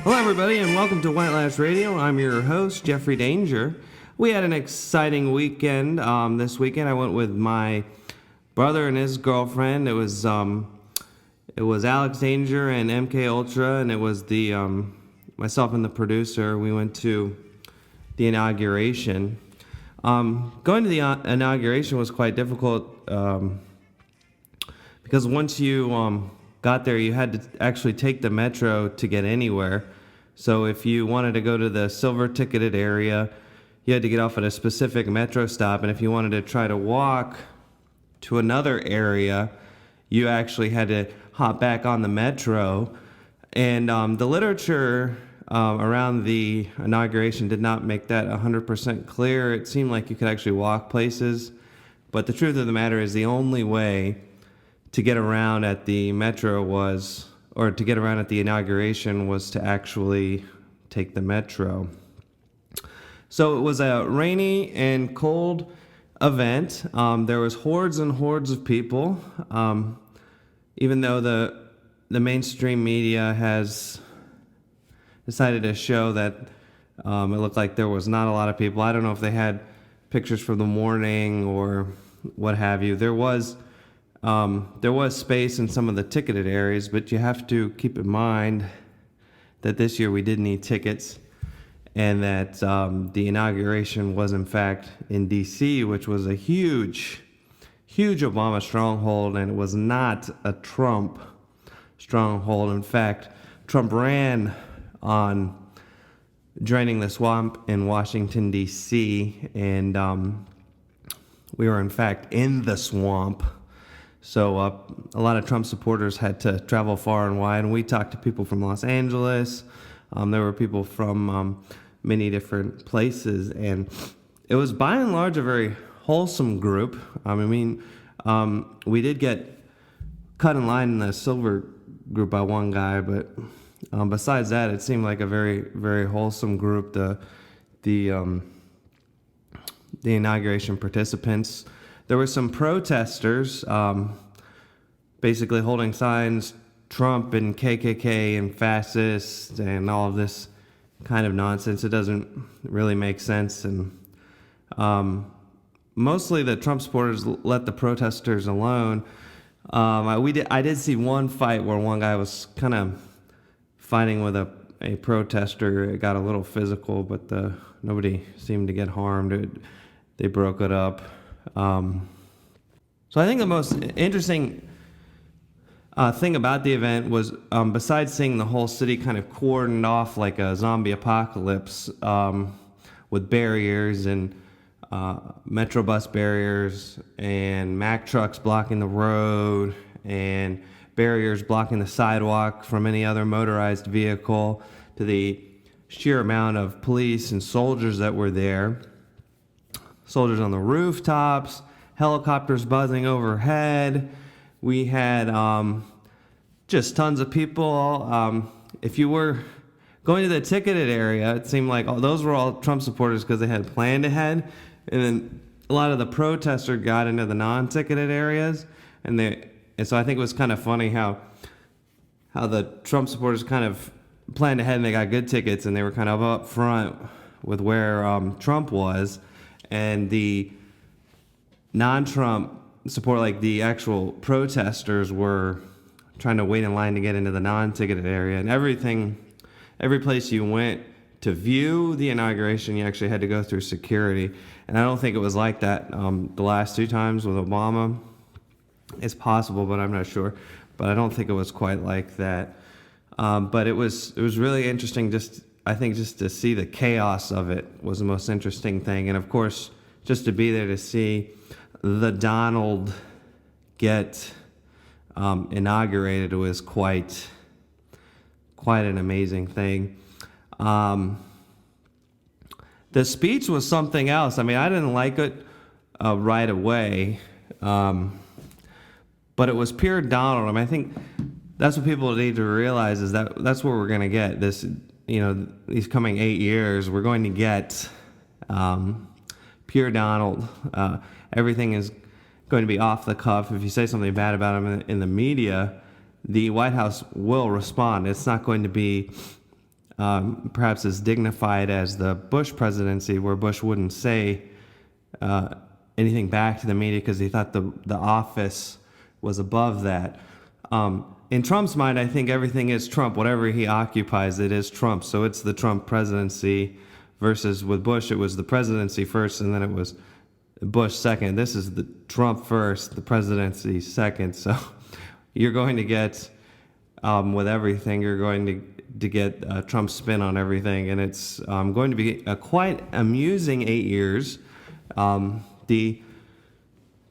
Hello, everybody, and welcome to Lash Radio. I'm your host, Jeffrey Danger. We had an exciting weekend. This weekend, I went with my brother and his girlfriend. It was Alex Danger and MK Ultra, and it was the myself and the producer. We went to the inauguration. Going to the inauguration was quite difficult because once you got there, you had to actually take the metro to get anywhere. So if you wanted to go to the silver ticketed area, you had to get off at a specific metro stop. And if you wanted to try to walk to another area, you actually had to hop back on the metro. And the literature around the inauguration did not make that 100% clear. It seemed like you could actually walk places. But the truth of the matter is the only way to get around at the metro or to get around at the inauguration was to actually take the metro. So it was a rainy and cold event. There was hordes and hordes of people. Even though the mainstream media has decided to show that it looked like there was not a lot of people. I don't know if they had pictures from the morning or what have you. There was space in some of the ticketed areas, but you have to keep in mind that this year we did need tickets, and that the inauguration was in fact in D.C., which was a huge Obama stronghold, and it was not a Trump stronghold. In fact, Trump ran on draining the swamp in Washington, D.C., and we were in fact in the swamp. So a lot of Trump supporters had to travel far and wide, and we talked to people from Los Angeles. There were people from many different places, and it was by and large a very wholesome group. We did get cut in line in the silver group by one guy, but besides that, it seemed like a very, very wholesome group. The inauguration participants. There were some protesters, basically holding signs, Trump and KKK and fascist and all of this kind of nonsense. It doesn't really make sense. And mostly the Trump supporters let the protesters alone. I did see one fight where one guy was kind of fighting with a protester. It got a little physical, but nobody seemed to get harmed. They broke it up. So I think the most interesting thing about the event was, besides seeing the whole city kind of cordoned off like a zombie apocalypse, with barriers and Metrobus barriers and Mack trucks blocking the road and barriers blocking the sidewalk from any other motorized vehicle, to the sheer amount of police and soldiers that were there. Soldiers on the rooftops, helicopters buzzing overhead. We had just tons of people. If you were going to the ticketed area, it seemed like those were all Trump supporters because they had planned ahead. And then a lot of the protesters got into the non-ticketed areas. And so I think it was kind of funny how the Trump supporters kind of planned ahead and they got good tickets and they were kind of up front with where Trump was. And the non-Trump support, like the actual protesters, were trying to wait in line to get into the non-ticketed area. And every place you went to view the inauguration, you actually had to go through security. And I don't think it was like that the last two times with Obama. It's possible, but I'm not sure. But I don't think it was quite like that. But it was really interesting. I think just to see the chaos of it was the most interesting thing. And of course, just to be there to see the Donald get inaugurated was quite an amazing thing. The speech was something else. I mean, I didn't like it right away, but it was pure Donald. I mean, I think that's what people need to realize, is that's what we're going to get. This, these coming 8 years, we're going to get pure Donald. Everything is going to be off the cuff. If you say something bad about him in the media, the White House will respond. It's not going to be perhaps as dignified as the Bush presidency, where Bush wouldn't say anything back to the media because he thought the office was above that. In Trump's mind, I think everything is Trump. Whatever he occupies, it is Trump. So it's the Trump presidency versus with Bush, it was the presidency first and then it was Bush second. This is the Trump first, the presidency second. So you're going to get, with everything, you're going to get Trump's spin on everything. And it's going to be a quite amusing 8 years. The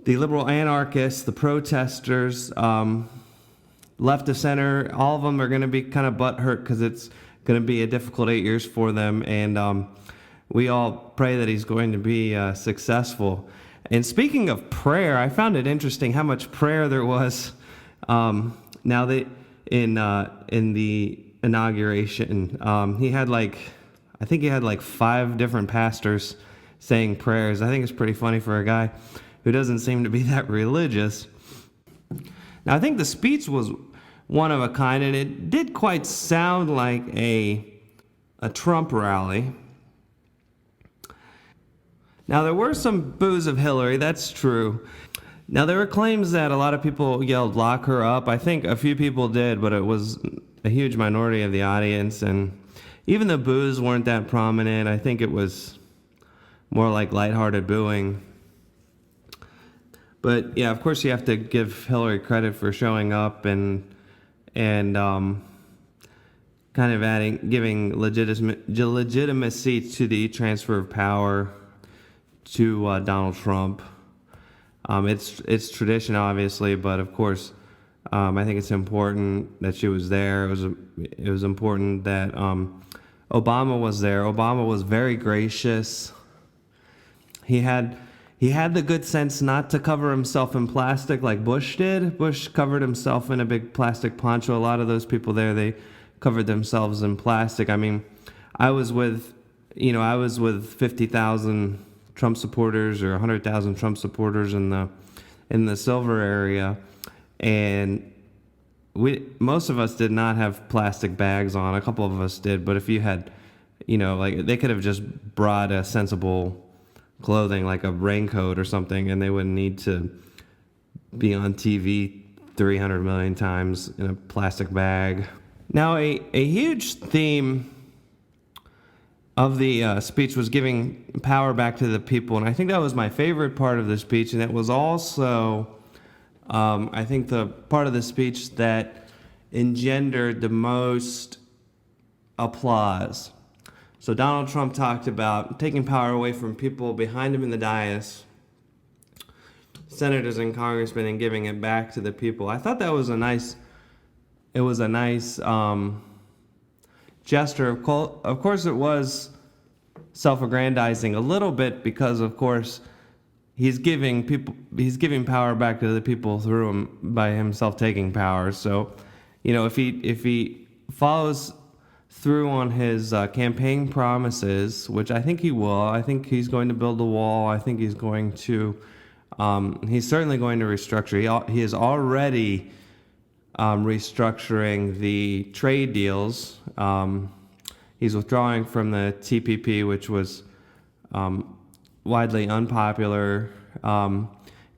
liberal anarchists, the protesters, left of center, all of them are going to be kind of butthurt because it's going to be a difficult 8 years for them. And we all pray that he's going to be successful. And speaking of prayer, I found it interesting how much prayer there was now that in the inauguration. He had I think he had 5 different pastors saying prayers. I think it's pretty funny for a guy who doesn't seem to be that religious. Now, I think the speech was one of a kind, and it did quite sound like a Trump rally. Now, there were some boos of Hillary, that's true. Now, there were claims that a lot of people yelled, "Lock her up." I think a few people did, but it was a huge minority of the audience, and even the boos weren't that prominent. I think it was more like lighthearted booing. But yeah, of course, you have to give Hillary credit for showing up and kind of giving legitimacy to the transfer of power to Donald Trump. It's tradition, obviously, but of course, I think it's important that she was there. It was important that Obama was there. Obama was very gracious. He had the good sense not to cover himself in plastic like Bush did. Bush covered himself in a big plastic poncho. A lot of those people there, they covered themselves in plastic. I mean, I was with 50,000 Trump supporters or 100,000 Trump supporters in the Silver area, and most of us did not have plastic bags on. A couple of us did, but if you had, they could have just brought a sensible clothing like a raincoat or something, and they wouldn't need to be on TV 300 million times in a plastic bag. Now, a huge theme of the speech was giving power back to the people, and I think that was my favorite part of the speech, and it was also, I think, the part of the speech that engendered the most applause. So Donald Trump talked about taking power away from people behind him in the dais, senators and congressmen, and giving it back to the people. I thought that was a nice gesture. Of course, it was self-aggrandizing a little bit because, of course, he's giving power back to the people through him by himself taking power. So, if he follows through on his campaign promises, which I think he will. I think he's going to build a wall. I think he's going to. He's certainly going to restructure. He is already restructuring the trade deals. He's withdrawing from the TPP, which was widely unpopular, kind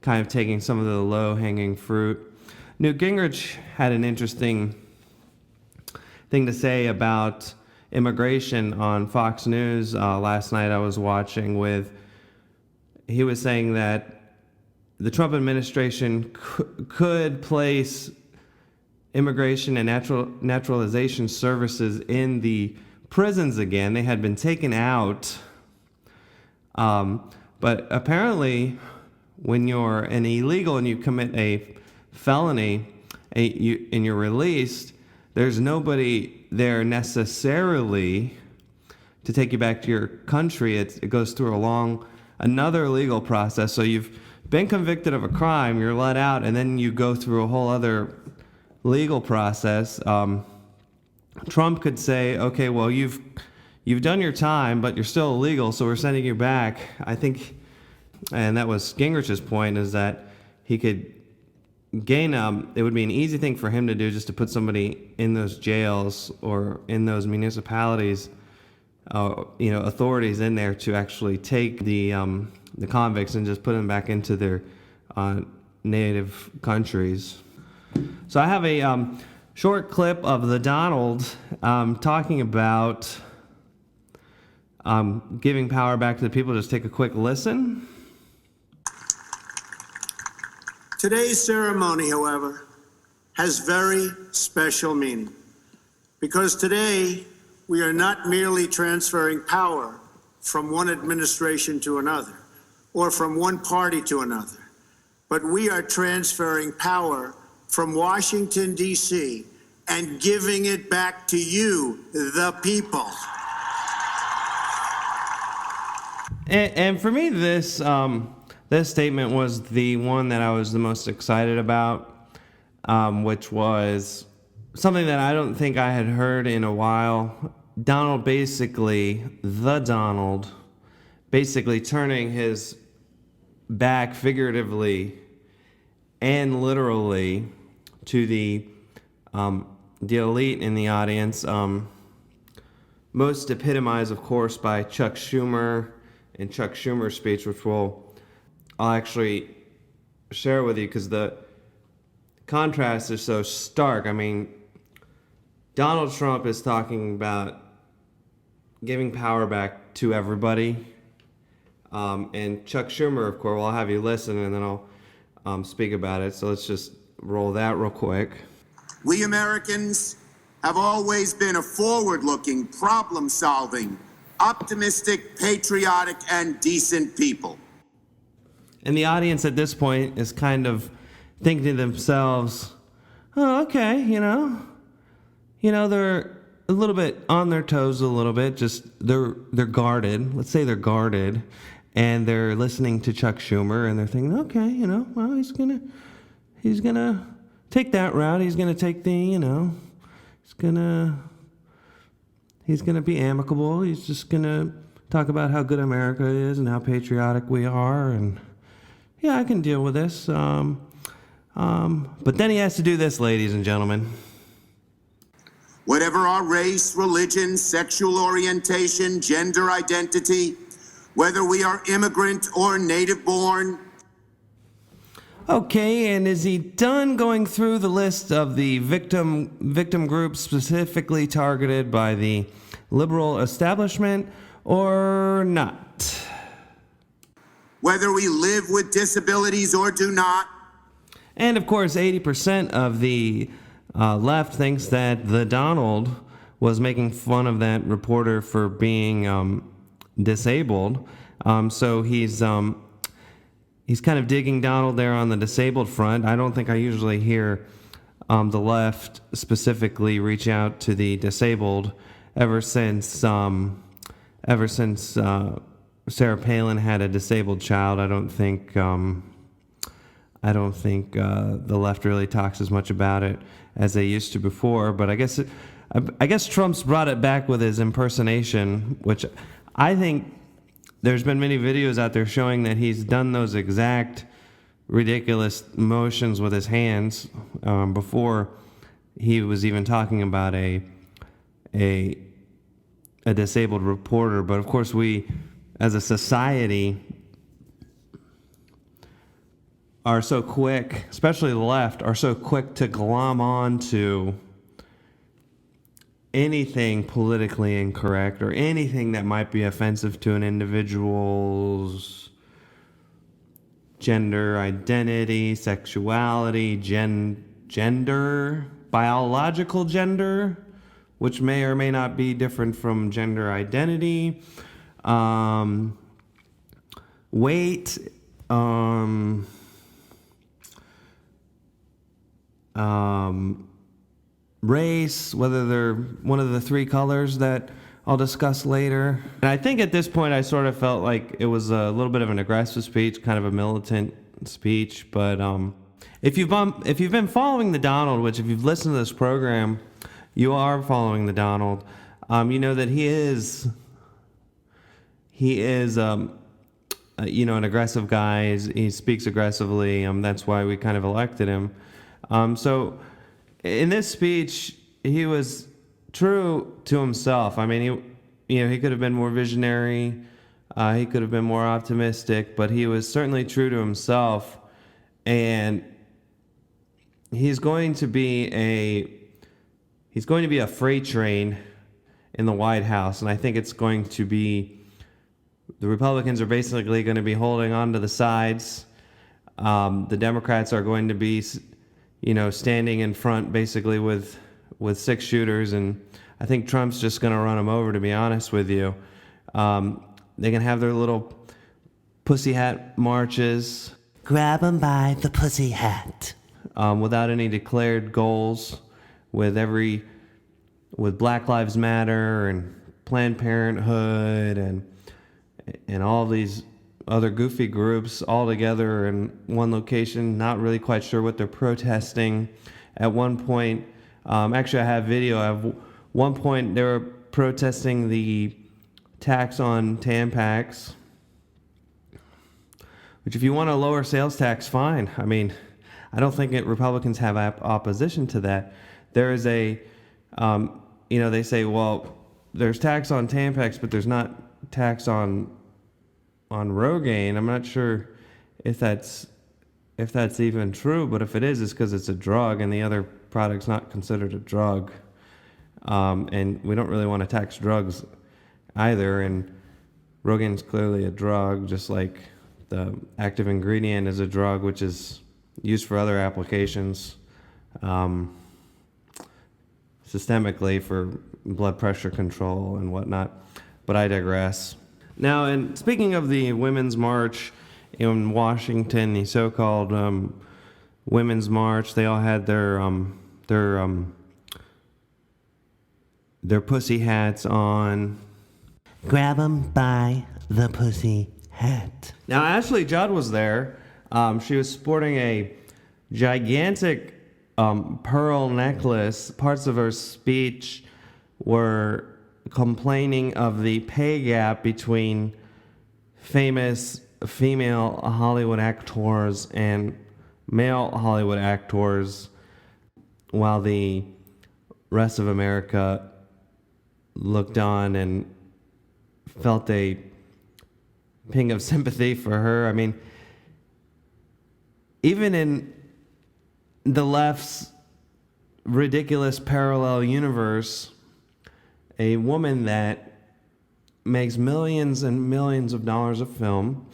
of taking some of the low-hanging fruit. Newt Gingrich had an interesting thing to say about immigration on Fox News last night. I was watching he was saying that the Trump administration could place immigration and naturalization services in the prisons again. They had been taken out, but apparently when you're an illegal and you commit a felony and you're released, there's nobody there necessarily to take you back to your country. It goes through another legal process. So you've been convicted of a crime, you're let out, and then you go through a whole other legal process. Trump could say, okay, well, you've done your time, but you're still illegal, so we're sending you back. I think, and that was Gingrich's point, is that he could it would be an easy thing for him to do, just to put somebody in those jails or in those municipalities, authorities in there to actually take the convicts and just put them back into their native countries. So I have a short clip of the Donald talking about giving power back to the people. Just take a quick listen. Today's ceremony, however, has very special meaning, because today we are not merely transferring power from one administration to another or from one party to another, but we are transferring power from Washington, D.C., and giving it back to you, the people. And for me, this statement was the one that I was the most excited about, which was something that I don't think I had heard in a while. Donald basically turning his back figuratively and literally to the elite in the audience, most epitomized, of course, by Chuck Schumer and Chuck Schumer's speech, which I'll actually share with you because the contrast is so stark. I mean, Donald Trump is talking about giving power back to everybody, and Chuck Schumer, of course, I'll have you listen and then I'll speak about it. So let's just roll that real quick. We Americans have always been a forward-looking, problem-solving, optimistic, patriotic, and decent people. And the audience at this point is kind of thinking to themselves, oh, okay, they're a little bit on their toes a little bit, just they're guarded. Let's say they're guarded, and they're listening to Chuck Schumer, and they're thinking, okay, well, he's gonna take that route. He's gonna take the, he's gonna be amicable. He's just gonna talk about how good America is and how patriotic we are, and yeah, I can deal with this. But then he has to do this, ladies and gentlemen. Whatever our race, religion, sexual orientation, gender identity, whether we are immigrant or native-born. Okay, and is he done going through the list of the victim groups specifically targeted by the liberal establishment or not? Whether we live with disabilities or do not. And of course, 80% of the left thinks that the Donald was making fun of that reporter for being disabled. So he's kind of digging Donald there on the disabled front. I don't think I usually hear the left specifically reach out to the disabled ever since Sarah Palin had a disabled child. I don't think the left really talks as much about it as they used to before. But I guess Trump's brought it back with his impersonation, which I think there's been many videos out there showing that he's done those exact ridiculous motions with his hands before he was even talking about a disabled reporter. But of course, we, as a society, are so quick, especially the left, are so quick to glom on to anything politically incorrect or anything that might be offensive to an individual's gender identity, sexuality, gender, biological gender, which may or may not be different from gender identity, weight, race, whether they're one of the three colors that I'll discuss later. And I think at this point I sort of felt like it was a little bit of an aggressive speech, kind of a militant speech. But if you've been following the Donald, which if you've listened to this program, you are following the Donald, you know that he is an aggressive guy. He speaks aggressively. That's why we kind of elected him. So in this speech, he was true to himself. I mean, he could have been more visionary. He could have been more optimistic, but he was certainly true to himself. And he's going to be a freight train in the White House, and I think it's going to be, the Republicans are basically going to be holding on to the sides. The Democrats are going to be, standing in front basically with 6 shooters, and I think Trump's just going to run them over, to be honest with you. They can have their little pussy hat marches. Grab 'em by the pussy hat. Without any declared goals, with Black Lives Matter and Planned Parenthood and all these other goofy groups all together in one location, not really quite sure what they're protesting. At one point, actually I have video, at one point they were protesting the tax on Tampax, which if you want a lower sales tax, fine. I mean, I don't think Republicans have opposition to that. There is they say, well, there's tax on Tampax, but there's not tax on Rogaine. I'm not sure if that's even true, but if it is, it's because it's a drug, and the other product's not considered a drug. And we don't really want to tax drugs either, and Rogaine's clearly a drug, just like the active ingredient is a drug, which is used for other applications, systemically for blood pressure control and whatnot. But I digress. Now, and speaking of the Women's March in Washington, the so-called Women's March, they all had their pussy hats on. Grab 'em by the pussy hat. Now, Ashley Judd was there. She was sporting a gigantic pearl necklace. Parts of her speech were complaining of the pay gap between famous female Hollywood actors and male Hollywood actors, while the rest of America looked on and felt a ping of sympathy for her. I mean, even in the left's ridiculous parallel universe, a woman that makes millions and millions of dollars a film,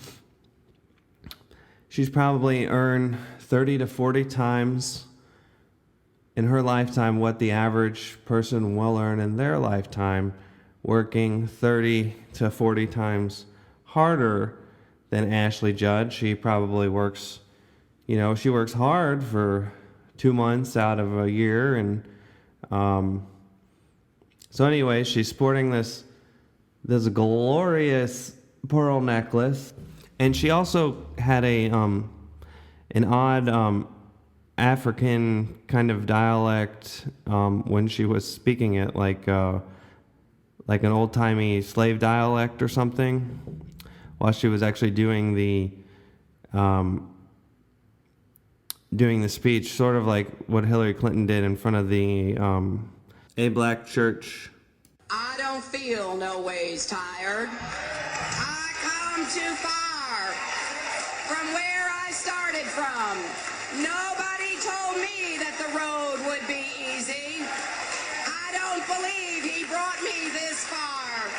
she's probably earned 30 to 40 times in her lifetime what the average person will earn in their lifetime, working 30 to 40 times harder than Ashley Judd. She probably works, she works hard for 2 months out of a year, and so anyway, she's sporting this glorious pearl necklace, and she also had an odd African kind of dialect when she was speaking it, like an old-timey slave dialect or something, while she was actually doing the speech, sort of like what Hillary Clinton did in front of a black church. I don't feel no ways tired. I come too far from where I started from. Nobody told me that the road would be easy. I don't believe he brought me this far.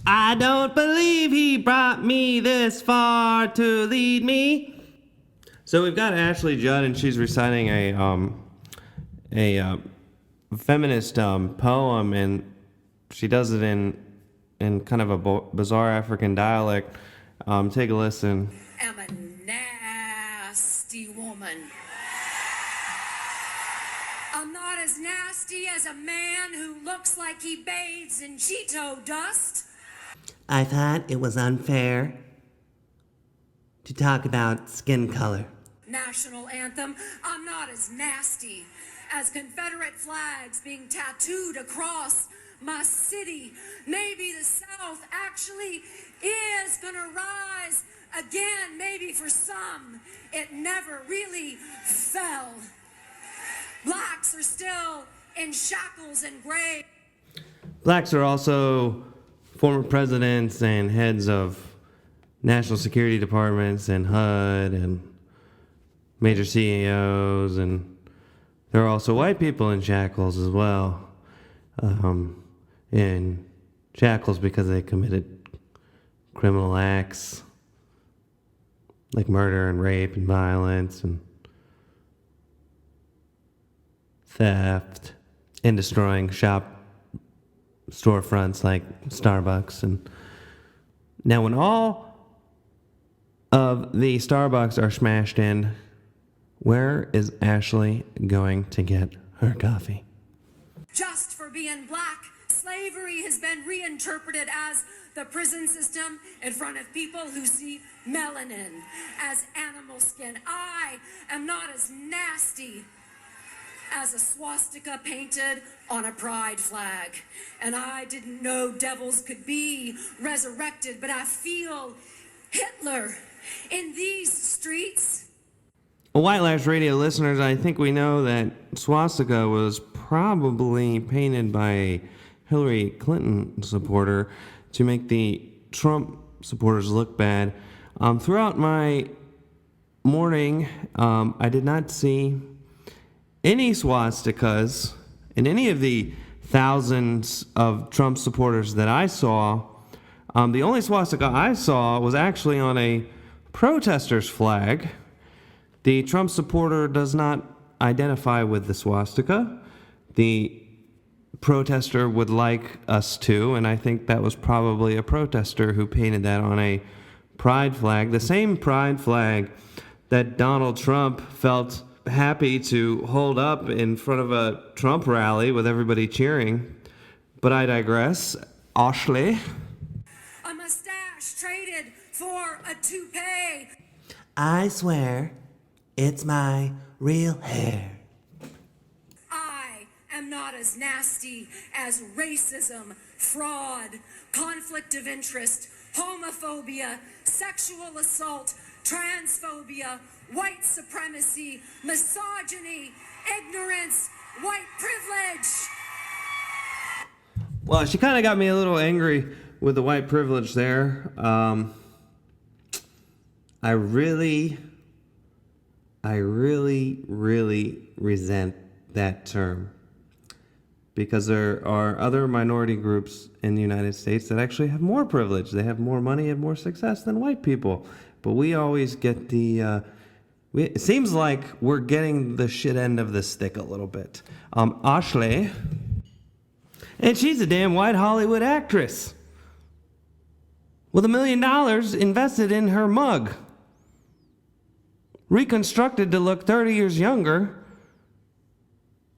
I don't believe he brought me this far to lead me. So we've got Ashley Judd, and she's reciting a feminist poem, and she does it in kind of a bizarre African dialect. Take a listen. I'm a nasty woman. I'm not as nasty as a man who looks like he bathes in Cheeto dust. I thought it was unfair to talk about skin color. National anthem. I'm not as nasty as Confederate flags being tattooed across my city. Maybe the South actually is gonna rise again. Maybe for some, it never really fell. still in shackles and graves. Blacks are also former presidents and heads of national security departments and HUD and major CEOs, and there are also white people in shackles as well. In shackles because they committed criminal acts like murder and rape and violence and theft and destroying storefronts like Starbucks. And now when all of the Starbucks are smashed in, where is Ashley going to get her coffee? Just for being black, slavery has been reinterpreted as the prison system in front of people who see melanin as animal skin. I am not as nasty as a swastika painted on a pride flag. And I didn't know devils could be resurrected, but I feel Hitler in these streets. Well, White Lash Radio listeners, I think we know that swastika was probably painted by a Hillary Clinton supporter to make the Trump supporters look bad. Throughout my morning, I did not see any swastikas in any of the thousands of Trump supporters that I saw. The only swastika I saw was actually on a protester's flag. The Trump supporter does not identify with the swastika. The protester would like us to, and I think that was probably a protester who painted that on a pride flag, the same pride flag that Donald Trump felt happy to hold up in front of a Trump rally with everybody cheering. But I digress. Ashley? A mustache traded for a toupee. I swear, it's my real hair. I am not as nasty as racism, fraud, conflict of interest, homophobia, sexual assault, transphobia, white supremacy, misogyny, ignorance, white privilege. Well, she kind of got me a little angry with the white privilege there. I really resent that term, because there are other minority groups in the United States that actually have more privilege. They have more money and more success than white people. But we always get the... it seems like we're getting the shit end of the stick a little bit. Ashley... And she's a damn white Hollywood actress with $1 million invested in her mug, reconstructed to look 30 years younger.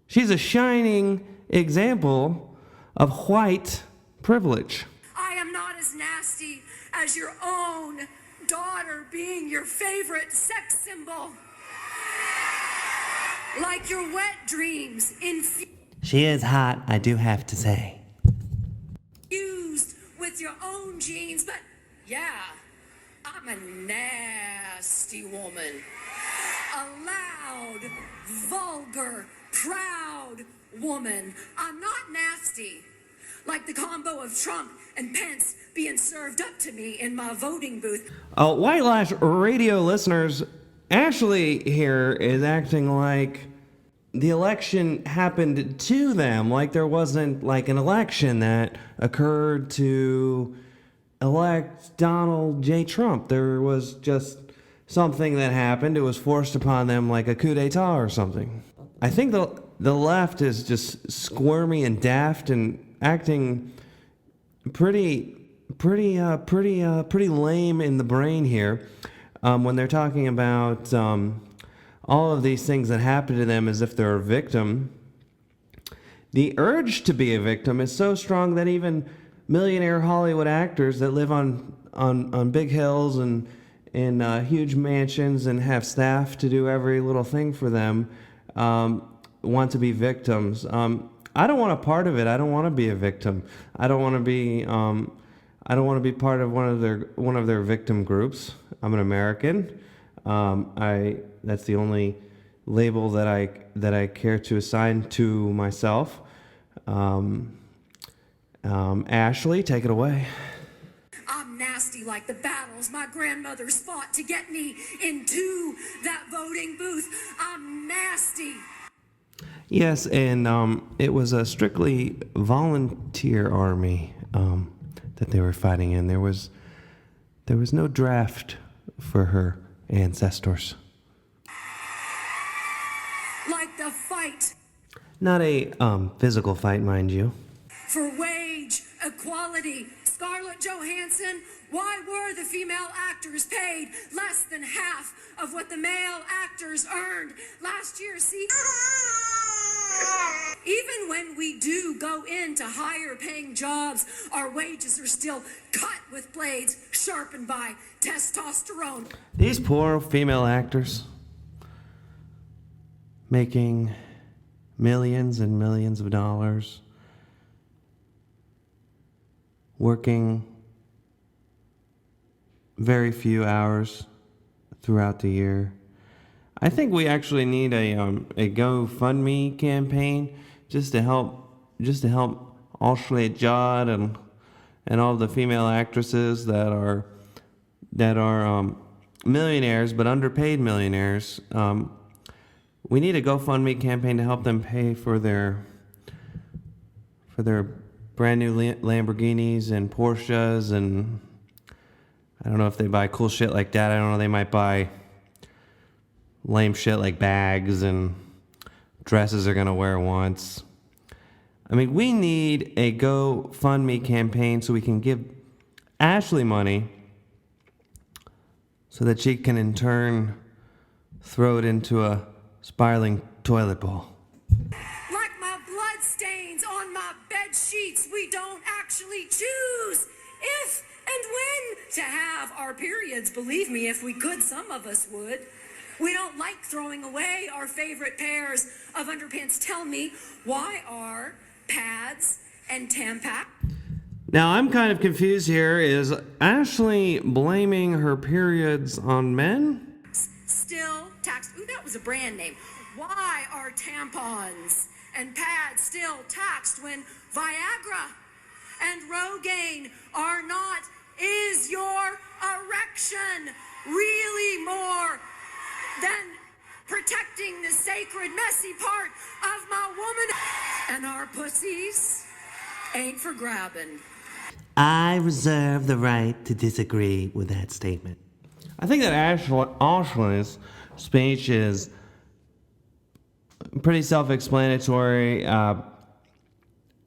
She's a shining example of white privilege. I am not as nasty as your own daughter being your favorite sex symbol. Like your wet dreams She is hot, I do have to say. infused with your own genes, but yeah, I'm a nasty woman. A loud, vulgar, proud woman. I'm not nasty. Like the combo of Trump and Pence being served up to me in my voting booth. White Lash Radio listeners, Ashley here is acting like the election happened to them, like there wasn't like an election that occurred to elect Donald J. Trump. There was just something that happened. It was forced upon them like a coup d'etat or something. I think the left is just squirmy and daft and acting pretty lame in the brain here when they're talking about all of these things that happen to them as if they're a victim. The urge to be a victim is so strong that even millionaire Hollywood actors that live on big hills and in huge mansions and have staff to do every little thing for them want to be victims. I don't want a part of it. I don't want to be a victim. I don't want to be part of one of their victim groups. I'm an American. That's the only label that I care to assign to myself. Ashley, take it away. I'm nasty like the battles my grandmothers fought to get me into that voting booth. I'm nasty. Yes, and it was a strictly volunteer army that they were fighting in. There was no draft for her ancestors. Like the fight Not a physical fight, mind you. for wage equality. Scarlett Johansson, why were the female actors paid less than half of what the male actors earned last year? See? Even when we do go into higher paying jobs, our wages are still cut with blades sharpened by testosterone. These poor female actors making millions and millions of dollars, working very few hours throughout the year. I think we actually need a GoFundMe campaign just to help Ashley Judd and all the female actresses that are millionaires but underpaid millionaires. We need a GoFundMe campaign to help them pay for their brand new Lamborghinis and Porsches, and I don't know if they buy cool shit like that. I don't know, they might buy lame shit like bags and dresses they're gonna wear once. I mean, we need a GoFundMe campaign so we can give Ashley money so that she can in turn throw it into a spiraling toilet bowl. Like my blood stains on my bed sheets, we don't actually choose if and when to have our periods. Believe me, if we could, some of us would. We don't like throwing away our favorite pairs of underpants. Tell me, why are pads and Tampax? Now, I'm kind of confused here. Is Ashley blaming her periods on men? Still taxed. Ooh, that was a brand name. Why are tampons and pads still taxed when Viagra and Rogaine are not? Is your erection really more than protecting the sacred, messy part of my woman? And our pussies ain't for grabbing. I reserve the right to disagree with that statement. I think that Ashley's speech is pretty self-explanatory.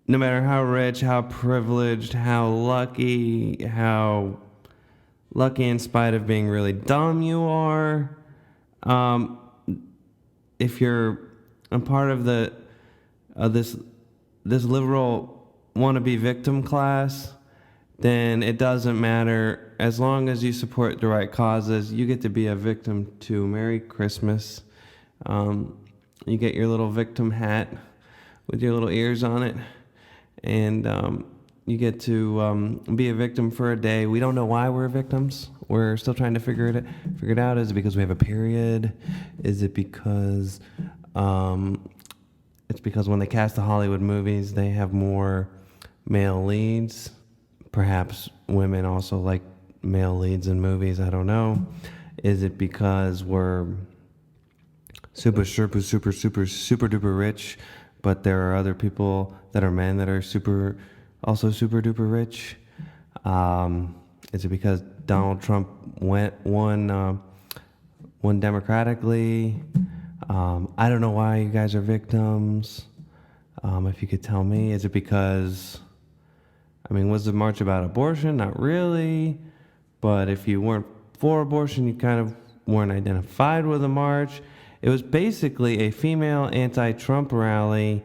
No matter how rich, how privileged, how lucky in spite of being really dumb you are, if you're a part of this liberal wannabe victim class, then it doesn't matter. As long as you support the right causes, you get to be a victim too. Merry Christmas. You get your little victim hat with your little ears on it, and you get to be a victim for a day. We don't know why we're victims. We're still trying to figure it out. Is it because we have a period? Is it because it's because when they cast the Hollywood movies, they have more male leads? Perhaps women also like male leads in movies. I don't know. Is it because we're super duper rich, but there are other people that are men that are super duper rich? Is it because Donald Trump won democratically? I don't know why you guys are victims. If you could tell me, is it because, was the march about abortion? Not really. But if you weren't for abortion, you kind of weren't identified with the march. It was basically a female anti-Trump rally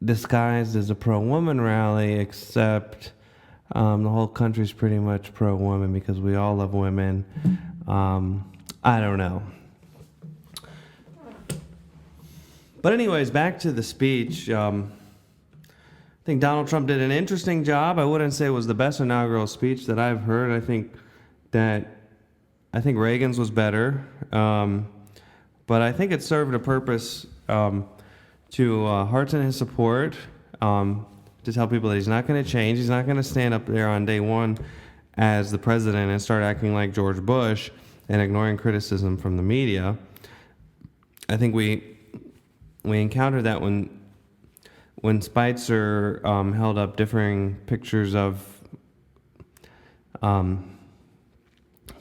disguised as a pro-woman rally, except the whole country's pretty much pro-woman because we all love women. I don't know. But anyways, back to the speech. I think Donald Trump did an interesting job. I wouldn't say it was the best inaugural speech that I've heard. I think Reagan's was better. But I think it served a purpose to hearten his support, to tell people that he's not going to change. He's not going to stand up there on day one as the president and start acting like George Bush and ignoring criticism from the media. I think we encountered that when Spitzer held up differing pictures of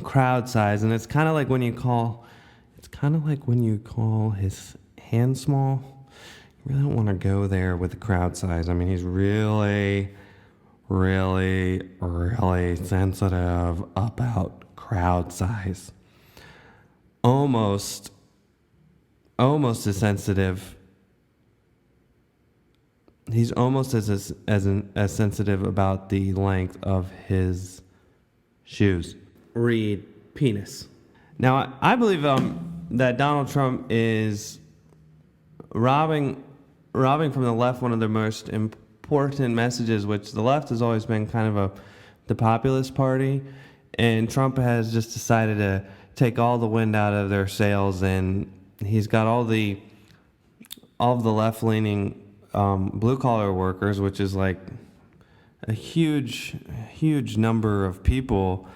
crowd size, and it's kind of like when you call his hand small. You really don't want to go there with the crowd size. I mean, he's really, really, really sensitive about crowd size. Almost as sensitive. He's almost as sensitive about the length of his shoes. Read penis. Now, I believe that Donald Trump is robbing from the left one of the most important messages, which the left has always been kind of the populist party, and Trump has just decided to take all the wind out of their sails, and he's got all the left-leaning blue-collar workers, which is like a huge number of people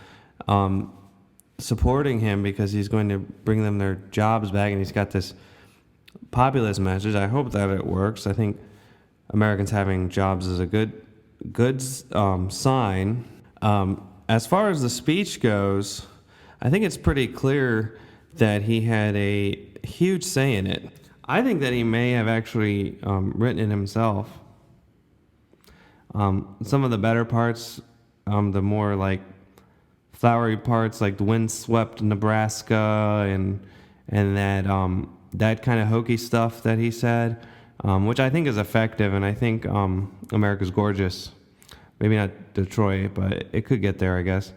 supporting him because he's going to bring them their jobs back, and he's got this populist message. I hope that it works. I think Americans having jobs is a good sign. As far as the speech goes, I think it's pretty clear that he had a huge say in it. I think that he may have actually written it himself. Some of the better parts, the more like flowery parts, like the windswept Nebraska and that kind of hokey stuff that he said, which I think is effective, and I think America's gorgeous. Maybe not Detroit, but it could get there, I guess.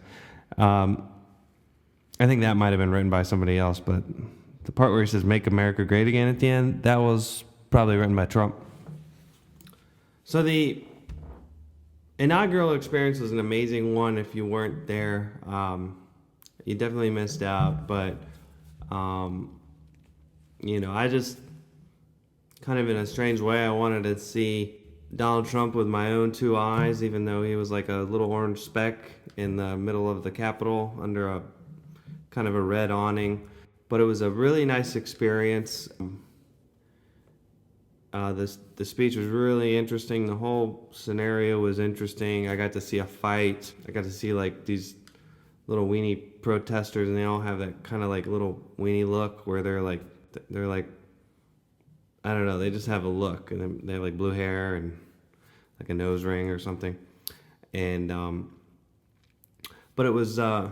I think that might have been written by somebody else, but the part where he says "Make America Great Again" at the end, that was probably written by Trump. So the inaugural experience was an amazing one. If you weren't there, you definitely missed out, but I just kind of in a strange way, I wanted to see Donald Trump with my own two eyes, even though he was like a little orange speck in the middle of the Capitol under a kind of a red awning. But it was a really nice experience. The speech was really interesting. The whole scenario was interesting. I got to see a fight. I got to see like these little weenie protesters, and they all have that kind of like little weenie look where they're like I don't know, they just have a look, and they have like blue hair and like a nose ring or something. And but it was a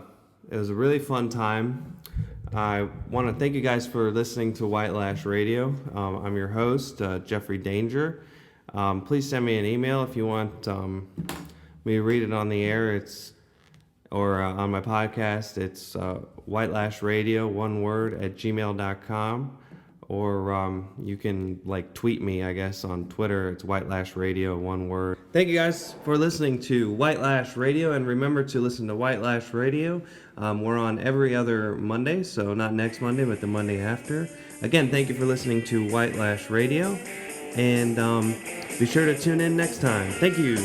really fun time. I want to thank you guys for listening to White Lash Radio. I'm your host, Jeffrey Danger. Please send me an email if you want me to read it on the air. Or on my podcast. It's whitelashradio, one word, @gmail.com. Or you can tweet me, I guess, on Twitter. It's whitelashradio, one word. Thank you guys for listening to White Lash Radio, and remember to listen to White Lash Radio. We're on every other Monday, so not next Monday, but the Monday after. Again, thank you for listening to White Lash Radio, and be sure to tune in next time. Thank you.